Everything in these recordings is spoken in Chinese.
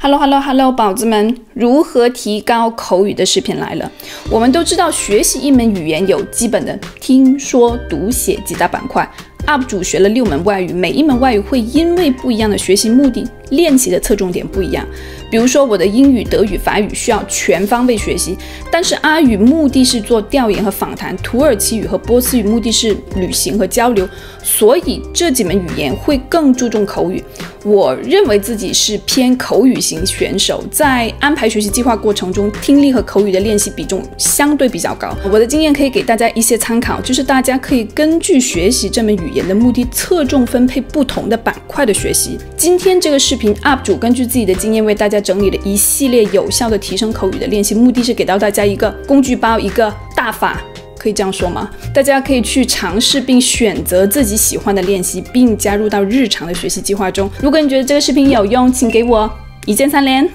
Hello， 宝子们，如何提高口语的视频来了。我们都知道，学习一门语言有基本的听说读写几大板块。UP 主学了6门外语，每一门外语会因为不一样的学习目的，练习的侧重点不一样。比如说，我的英语、德语、法语需要全方位学习，但是阿语目的是做调研和访谈，土耳其语和波斯语目的是旅行和交流，所以这几门语言会更注重口语。我认为自己是偏口语型选手，在安排学习计划过程中，听力和口语的练习比重相对比较高。我的经验可以给大家一些参考，就是大家可以根据学习这门语言的目的，侧重分配不同的板块的学习。今天这个视频 UP 主根据自己的经验为大家整理了一系列有效的提升口语的练习，目的是给到大家一个工具包，一个大法。可以这样说吗？大家可以去尝试并选择自己喜欢的练习，并加入到日常的学习计划中。如果你觉得这个视频有用，请给我1键3连。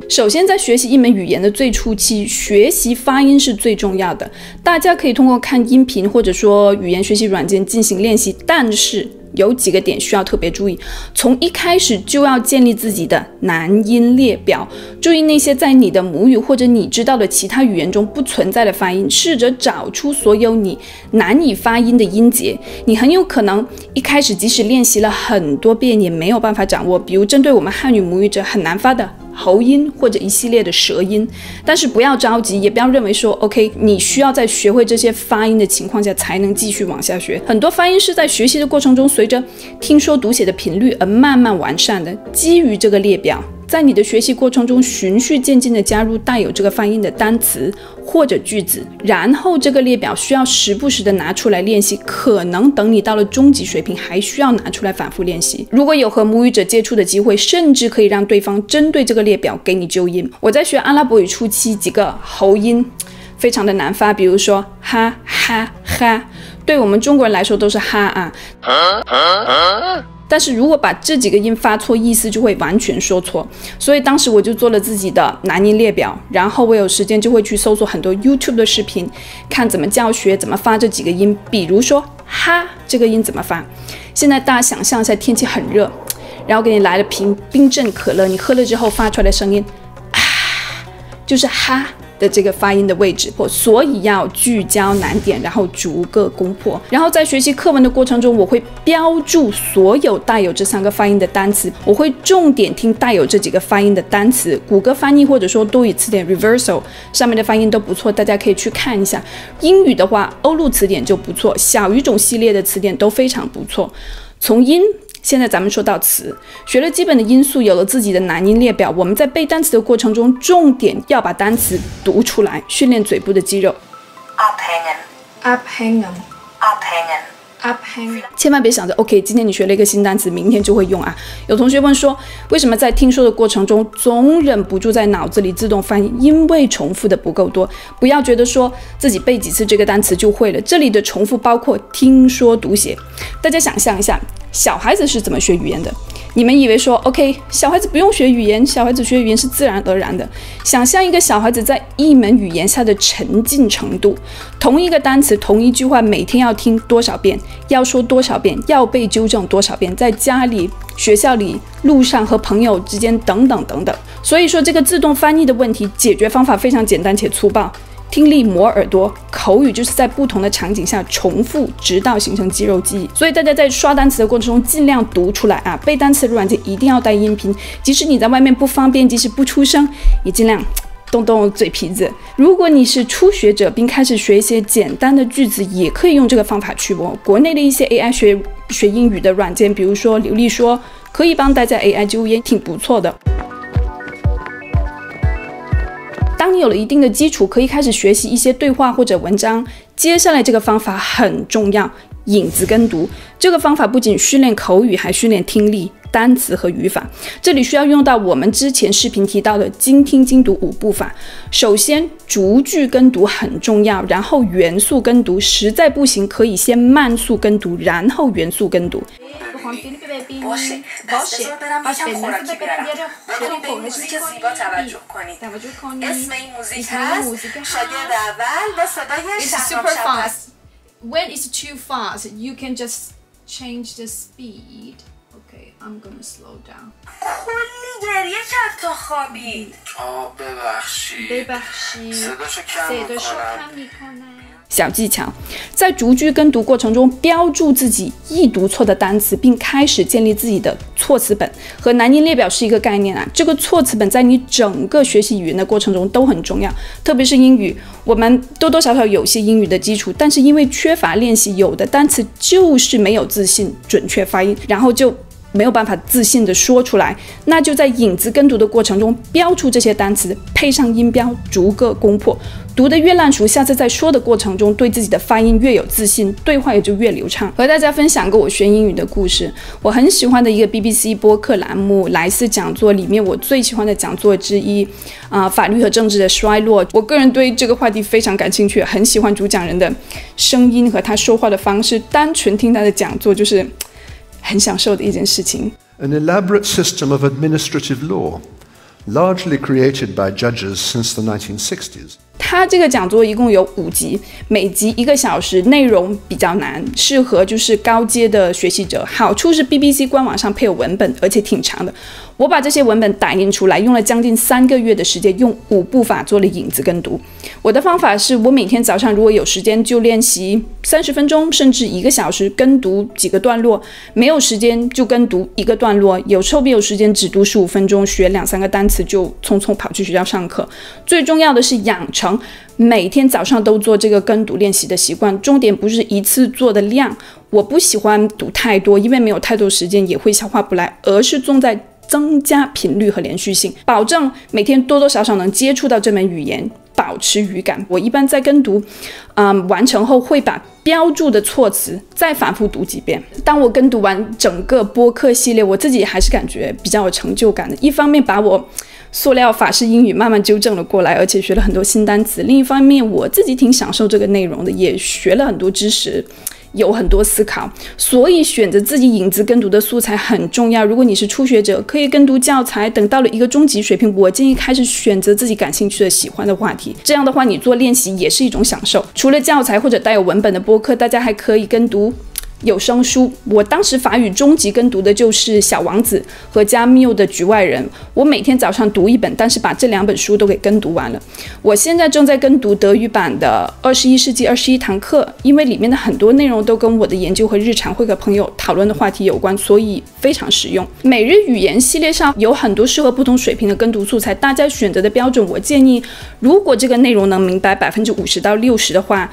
首先，在学习一门语言的最初期，学习发音是最重要的。大家可以通过看音频或者说语言学习软件进行练习，但是有几个点需要特别注意。从一开始就要建立自己的难音列表，注意那些在你的母语或者你知道的其他语言中不存在的发音，试着找出所有你难以发音的音节。你很有可能一开始即使练习了很多遍也没有办法掌握，比如针对我们汉语母语者很难发的喉音或者一系列的舌音。但是不要着急，也不要认为说 OK 你需要在学会这些发音的情况下才能继续往下学。很多发音是在学习的过程中随着听说读写的频率而慢慢完善的。基于这个列表，在你的学习过程中循序渐进地加入带有这个发音的单词或者句子，然后这个列表需要时不时的拿出来练习，可能等你到了中级水平还需要拿出来反复练习。如果有和母语者接触的机会，甚至可以让对方针对这个列表给你纠音。我在学阿拉伯语初期，几个喉音非常的难发，比如说哈哈哈，对我们中国人来说都是哈啊，但是如果把这几个音发错，意思就会完全说错。所以当时我就做了自己的难音列表，然后我有时间就会去搜索很多 YouTube 的视频，看怎么教学，怎么发这几个音。比如说哈这个音怎么发。现在大家想象一下，天气很热，然后给你来了瓶冰镇可乐，你喝了之后发出来的声音啊，就是哈的这个发音的位置，所以要聚焦难点，然后逐个攻破。然后在学习课文的过程中，我会标注所有带有这3个发音的单词，我会重点听带有这几个发音的单词。谷歌翻译或者说多语词典 Reversal 上面的发音都不错，大家可以去看一下。英语的话，欧陆词典就不错，小语种系列的词典都非常不错。从音，现在咱们说到词，学了基本的因素，有了自己的难音列表，我们在背单词的过程中，重点要把单词读出来，训练嘴部的肌肉。abhängen， 千万别想着 OK 今天你学了一个新单词，明天就会用啊。有同学问说，为什么在听说的过程中总忍不住在脑子里自动翻译？因为重复的不够多。不要觉得说自己背几次这个单词就会了，这里的重复包括听说读写。大家想象一下，小孩子是怎么学语言的？你们以为说 OK 小孩子不用学语言，小孩子学语言是自然而然的。想象一个小孩子在一门语言下的沉浸程度，同一个单词同一句话每天要听多少遍，要说多少遍，要被纠正多少遍，在家里、学校里、路上和朋友之间等等等等。所以说这个自动翻译的问题解决方法非常简单且粗暴，听力磨耳朵，口语就是在不同的场景下重复，直到形成肌肉记忆。所以大家在刷单词的过程中尽量读出来啊！背单词的软件一定要带音频，即使你在外面不方便，即使不出声，也尽量动动嘴皮子。如果你是初学者并开始学一些简单的句子，也可以用这个方法去磨。国内的一些 AI 学英语的软件，比如说流利说，可以帮大家 AI 纠音，挺不错的。当你有了一定的基础，可以开始学习一些对话或者文章。接下来这个方法很重要，影子跟读。这个方法不仅训练口语，还训练听力、单词和语法。这里需要用到我们之前视频提到的精听精读5步法。首先，逐句跟读很重要，然后元素跟读，实在不行可以先慢速跟读，然后元素跟读。باشه پس بذار برم یکم خوراکی بیارم ببین به این موزیک زیبا توجه کنید اسم این موزیک هست شاگرد اول با صدای شهرام شباس. When it's too fast, you can just change the speed. Okay. I'm gonna slow down. کلی گریه کرد تا خوابید. ببخشید. صداشو کم میکنه.小技巧，在逐句跟读过程中标注自己易读错的单词，并开始建立自己的措辞本，和南音列表是一个概念啊。这个措辞本在你整个学习语言的过程中都很重要，特别是英语，我们多多少少有些英语的基础，但是因为缺乏练习，有的单词就是没有自信准确发音，然后就没有办法自信地说出来，那就在影子跟读的过程中标出这些单词，配上音标，逐个攻破。读得越烂熟，下次在说的过程中对自己的发音越有自信，对话也就越流畅。和大家分享个我学英语的故事，我很喜欢的一个 BBC 播客栏目莱斯讲座里面，我最喜欢的讲座之一法律和政治的衰落。我个人对这个话题非常感兴趣，很喜欢主讲人的声音和他说话的方式，单纯听他的讲座就是很享受的一件事情。 An elaborate system of administrative law, largely created by judges since the 1960s. 他这个讲座一共有5集，每集1个小时，内容比较难，适合就是高阶的学习者。好处是 BBC 官网上配有文本，而且挺长的。我把这些文本打印出来，用了将近3个月的时间，用5步法做了影子跟读。我的方法是我每天早上如果有时间就练习30分钟，甚至1个小时跟读几个段落；没有时间就跟读1个段落，有时候没有时间只读15分钟，学2-3个单词就匆匆跑去学校上课。最重要的是养成每天早上都做这个跟读练习的习惯，重点不是一次做的量，我不喜欢读太多，因为没有太多时间也会消化不来，而是重在增加频率和连续性，保证每天多多少少能接触到这门语言，保持语感。我一般在跟读完成后会把标注的措辞再反复读几遍。当我跟读完整个播客系列，我自己还是感觉比较有成就感的，一方面把我塑料法式英语慢慢纠正了过来，而且学了很多新单词，另一方面我自己挺享受这个内容的，也学了很多知识，有很多思考，所以选择自己影子跟读的素材很重要。如果你是初学者，可以跟读教材，等到了一个中级水平，我建议开始选择自己感兴趣的、喜欢的话题，这样的话你做练习也是一种享受。除了教材或者带有文本的播客，大家还可以跟读有声书。我当时法语中级跟读的就是《小王子》和加缪的《局外人》，我每天早上读一本，但是把这2本书都给跟读完了。我现在正在跟读德语版的21世纪21堂课，因为里面的很多内容都跟我的研究和日常会和朋友讨论的话题有关，所以非常实用。每日语言系列上有很多适合不同水平的跟读素材，大家选择的标准，我建议如果这个内容能明白50%到60%的话，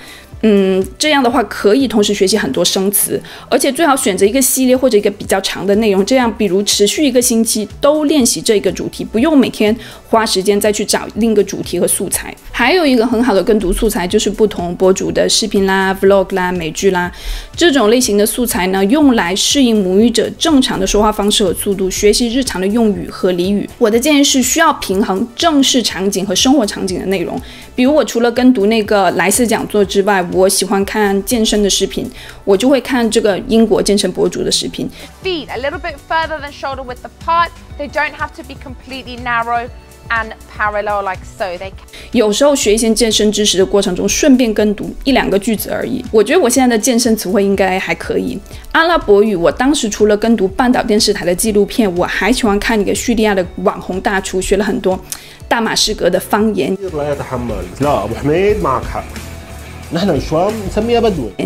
这样的话可以同时学习很多生词，而且最好选择一个系列或者一个比较长的内容，这样比如持续1个星期都练习这个主题，不用每天花时间再去找另一个主题和素材。还有一个很好的跟读素材就是不同博主的视频啦、vlog 啦、美剧啦，这种类型的素材呢，用来适应母语者正常的说话方式和速度，学习日常的用语和俚语。我的建议是需要平衡正式场景和生活场景的内容，比如我除了跟读那个莱斯讲座之外，我喜欢看健身的视频，我就会看这个英国健身博主的视频。 Feet a little bit further than shoulder width apart. They don't have to be completely narrow and parallel like so. They 有时候学一些健身知识的过程中，顺便跟读1-2个句子而已。我觉得我现在的健身词汇应该还可以。阿拉伯语，我当时除了跟读半岛电视台的纪录片，我还喜欢看一个叙利亚的网红大厨，学了很多大马士革的方言。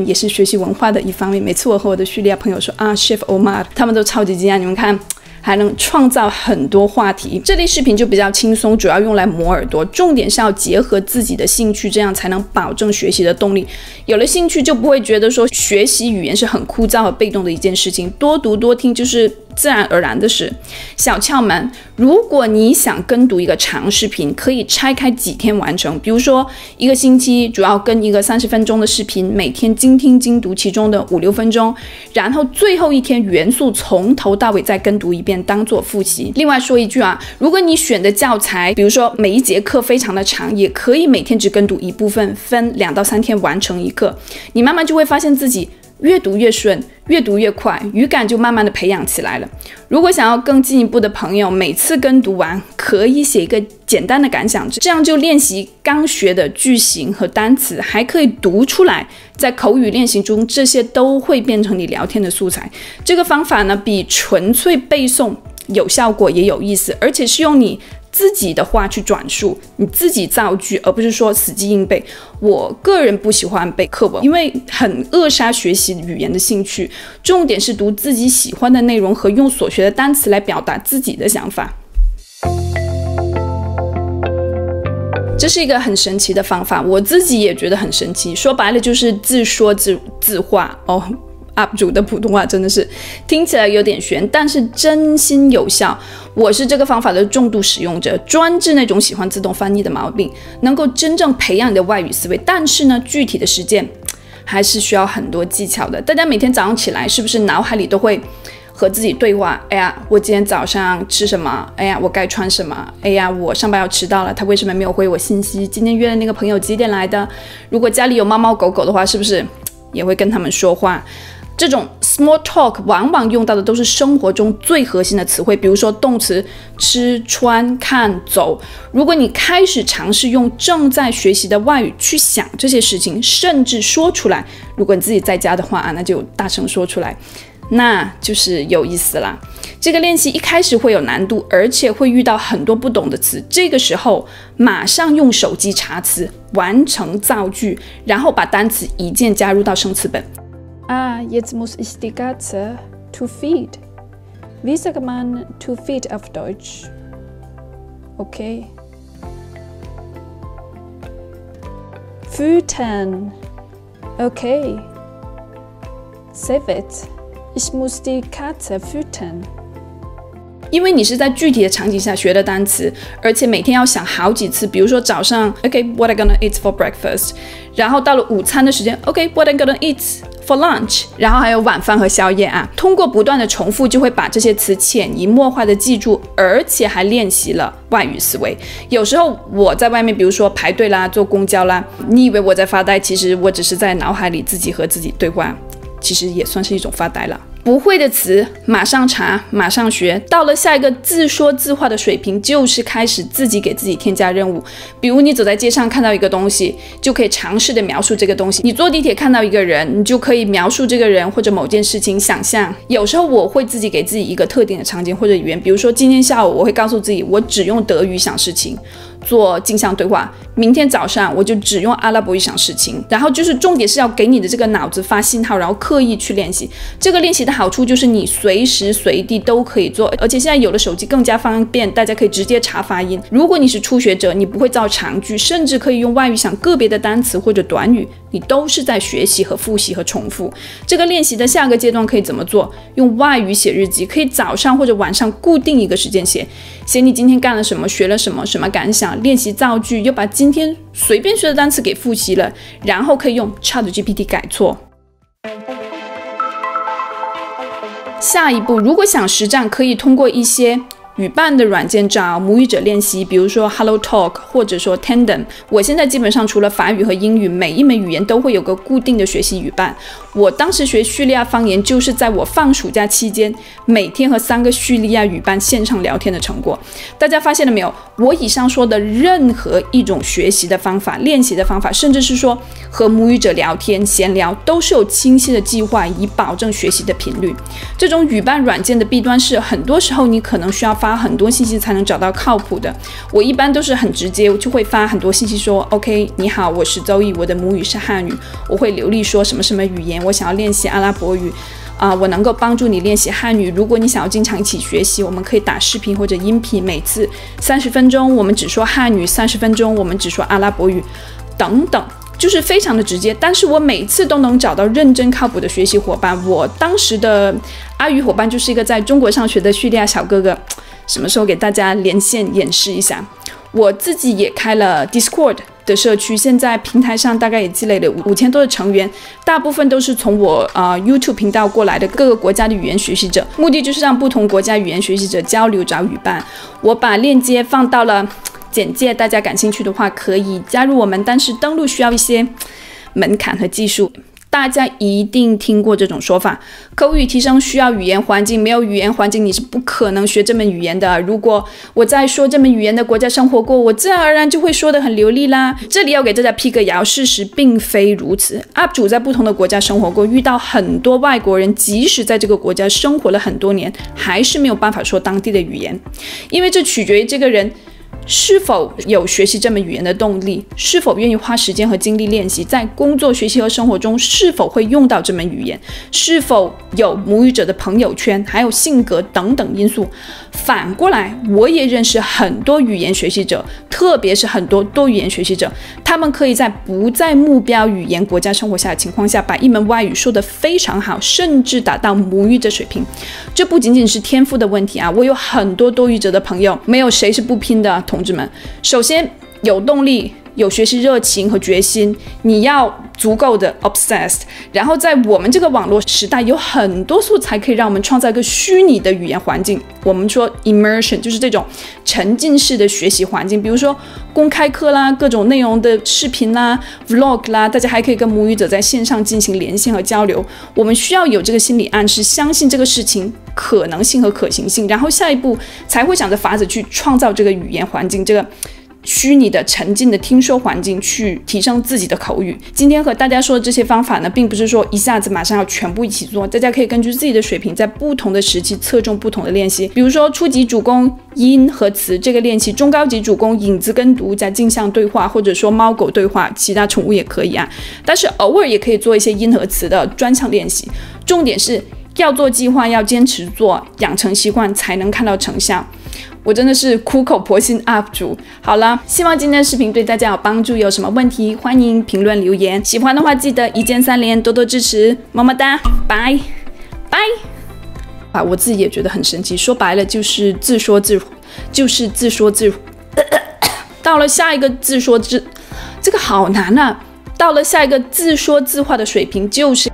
也是学习文化的一方面。每次我和我的叙利亚朋友说Chef Omar， 他们都超级惊讶。你们看，还能创造很多话题。这类视频就比较轻松，主要用来磨耳朵，重点是要结合自己的兴趣，这样才能保证学习的动力。有了兴趣就不会觉得说学习语言是很枯燥和被动的一件事情，多读多听就是自然而然的事。小窍门，如果你想跟读一个长视频，可以拆开几天完成，比如说1个星期主要跟一个30分钟的视频，每天精听精读其中的5-6分钟，然后最后一天元素从头到尾再跟读一遍，当做复习。另外说一句如果你选的教材，比如说每一节课非常的长，也可以每天只跟读一部分，分2到3天完成一课，你慢慢就会发现自己越读越顺，越读越快，语感就慢慢的培养起来了。如果想要更进一步的朋友，每次跟读完可以写一个简单的感想，这样就练习刚学的句型和单词，还可以读出来。在口语练习中，这些都会变成你聊天的素材。这个方法呢，比纯粹背诵有效果也有意思，而且是用你自己的话去转述，你自己造句，而不是说死记硬背。我个人不喜欢背课文，因为很扼杀学习语言的兴趣。重点是读自己喜欢的内容和用所学的单词来表达自己的想法。这是一个很神奇的方法，我自己也觉得很神奇。说白了就是自说自话哦。UP 主的普通话真的是听起来有点悬，但是真心有效。我是这个方法的重度使用者，专治那种喜欢自动翻译的毛病，能够真正培养你的外语思维。但是呢，具体的实践还是需要很多技巧的。大家每天早上起来，是不是脑海里都会和自己对话？哎呀，我今天早上吃什么？哎呀，我该穿什么？哎呀，我上班要迟到了，他为什么没有回我信息？今天约的那个朋友几点来的？如果家里有猫猫狗狗的话，是不是也会跟他们说话？这种 small talk 往往用到的都是生活中最核心的词汇，比如说动词吃、穿、看、走。如果你开始尝试用正在学习的外语去想这些事情，甚至说出来，如果你自己在家的话那就大声说出来，那就是有意思啦。这个练习一开始会有难度，而且会遇到很多不懂的词，这个时候马上用手机查词，完成造句，然后把单词一键加入到生词本。Jetzt muss ich die Katze to feed. Wie sagt man to feed auf Deutsch? Okay. Füttern. Okay. Save it. Ich muss die Katze füttern. 因为你是在具体的场景下学的单词，而且每天要想好几次，比如说早上 what I gonna eat for breakfast， 然后到了午餐的时间 what I gonna eat for lunch， 然后还有晚饭和宵夜啊。通过不断的重复，就会把这些词潜移默化的记住，而且还练习了外语思维。有时候我在外面，比如说排队啦、坐公交啦，你以为我在发呆，其实我只是在脑海里自己和自己对话，其实也算是一种发呆了。不会的词马上查，马上学，到了下一个自说自话的水平，就是开始自己给自己添加任务。比如你走在街上看到一个东西，就可以尝试的描述这个东西。你坐地铁看到一个人，你就可以描述这个人或者某件事情，想象。有时候我会自己给自己一个特定的场景或者语言，比如说今天下午我会告诉自己，我只用德语想事情，做镜像对话。明天早上我就只用阿拉伯语想事情。然后就是重点是要给你的这个脑子发信号，然后刻意去练习。这个练习的好处就是你随时随地都可以做，而且现在有了手机更加方便，大家可以直接查发音。如果你是初学者，你不会造长句，甚至可以用外语想个别的单词或者短语，你都是在学习和复习和重复。这个练习的下个阶段可以怎么做？用外语写日记，可以早上或者晚上固定一个时间写你今天干了什么，学了什么，什么感想，练习造句，又把今天随便学的单词给复习了，然后可以用 ChatGPT 改错。下一步，如果想实战，可以通过一些语伴的软件找母语者练习，比如说 HelloTalk 或者说 Tandem。我现在基本上除了法语和英语，每一门语言都会有个固定的学习语伴。我当时学叙利亚方言，就是在我放暑假期间，每天和3个叙利亚语伴线上聊天的成果。大家发现了没有？我以上说的任何一种学习的方法、练习的方法，甚至是说和母语者聊天、闲聊，都是有清晰的计划，以保证学习的频率。这种语伴软件的弊端是，很多时候你可能需要发很多信息才能找到靠谱的。我一般都是很直接，我就会发很多信息说 OK 你好，我是周易，我的母语是汉语，我会流利说什么什么语言，我想要练习阿拉伯语我能够帮助你练习汉语。如果你想要经常一起学习，我们可以打视频或者音频，每次30分钟我们只说汉语，30分钟我们只说阿拉伯语等等，就是非常的直接。但是我每次都能找到认真靠谱的学习伙伴。我当时的阿语伙伴就是一个在中国上学的叙利亚小哥哥，什么时候给大家连线演示一下。我自己也开了 Discord 的社区，现在平台上大概也积累了5000多的成员，大部分都是从我YouTube 频道过来的各个国家的语言学习者，目的就是让不同国家语言学习者交流找语伴。我把链接放到了简介，大家感兴趣的话可以加入我们，但是登录需要一些门槛和技术。大家一定听过这种说法，口语提升需要语言环境，没有语言环境你是不可能学这门语言的。如果我在说这门语言的国家生活过，我自然而然就会说得很流利啦。这里要给大家辟个谣，事实并非如此。UP 主在不同的国家生活过，遇到很多外国人，即使在这个国家生活了很多年，还是没有办法说当地的语言，因为这取决于这个人是否有学习这门语言的动力，是否愿意花时间和精力练习，在工作、学习和生活中是否会用到这门语言，是否有母语者的朋友圈，还有性格等等因素。反过来，我也认识很多语言学习者，特别是很多多语言学习者，他们可以在不在目标语言国家生活下的情况下，把一门外语说得非常好，甚至达到母语者水平。这不仅仅是天赋的问题啊，我有很多多语者的朋友，没有谁是不拼的，同志们。首先有动力，有学习热情和决心，你要足够的 obsessed。 然后在我们这个网络时代，有很多素材可以让我们创造一个虚拟的语言环境，我们说 immersion 就是这种沉浸式的学习环境，比如说公开课啦，各种内容的视频啦， vlog 啦，大家还可以跟母语者在线上进行连线和交流。我们需要有这个心理暗示，相信这个事情可能性和可行性，然后下一步才会想着法子去创造这个语言环境，这个虚拟的沉浸的听说环境，去提升自己的口语。今天和大家说的这些方法呢，并不是说一下子马上要全部一起做，大家可以根据自己的水平，在不同的时期侧重不同的练习。比如说初级主攻音和词这个练习，中高级主攻影子跟读加镜像对话，或者说猫狗对话，其他宠物也可以啊。但是偶尔也可以做一些音和词的专项练习。重点是要做计划，要坚持做，养成习惯才能看到成效。我真的是苦口婆心 UP 主。好了，希望今天的视频对大家有帮助，有什么问题欢迎评论留言，喜欢的话记得一键3连，多多支持，么么哒，拜拜。我自己也觉得很神奇，说白了就是自说自到了下一个这个好难啊，到了下一个自说自话的水平就是